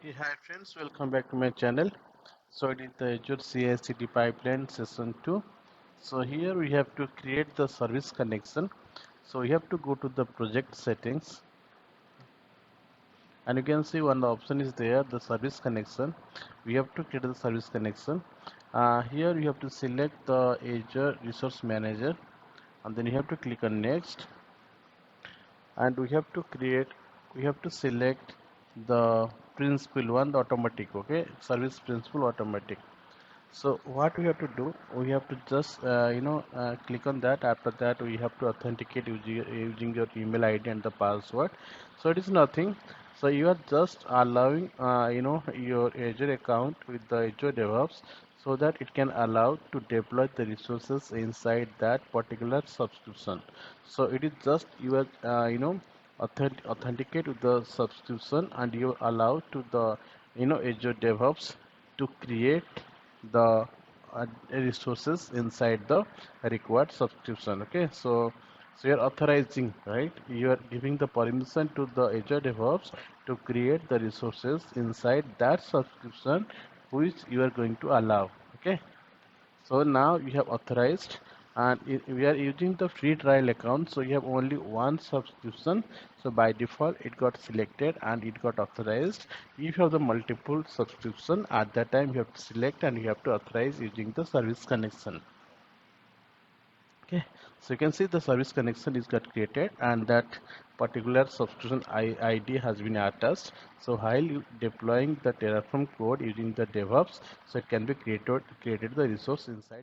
Hi friends, welcome back to my channel. So it is the Azure CI/CD pipeline session 2. So here we have to create the service connection. So we have to go to the project settings, and you can see one option is there, the service connection. We have to create the service connection. Here you have to select the Azure Resource Manager, and then you have to click on next, and we have to select the principal one, the automatic, okay, service principal automatic. So what we have to do, we have to just click on that. After that we have to authenticate using your email ID and the password. So it is nothing. So you are just allowing your Azure account with the Azure DevOps, so that it can allow to deploy the resources inside that particular subscription. So it is just you are authenticate with the subscription, and you allow to the Azure DevOps to create the resources inside the required subscription. Okay, so you're authorizing, right? You are giving the permission to the Azure DevOps to create the resources inside that subscription which you are going to allow. Okay, so now you have authorized, and we are using the free trial account, so you have only one subscription. So by default it got selected and it got authorized. If you have the multiple subscription, at that time you have to select and you have to authorize using the service connection. Okay, so you can see the service connection is got created, and that particular subscription ID has been attached. So while you deploying the Terraform code using the DevOps, so it can be created the resource inside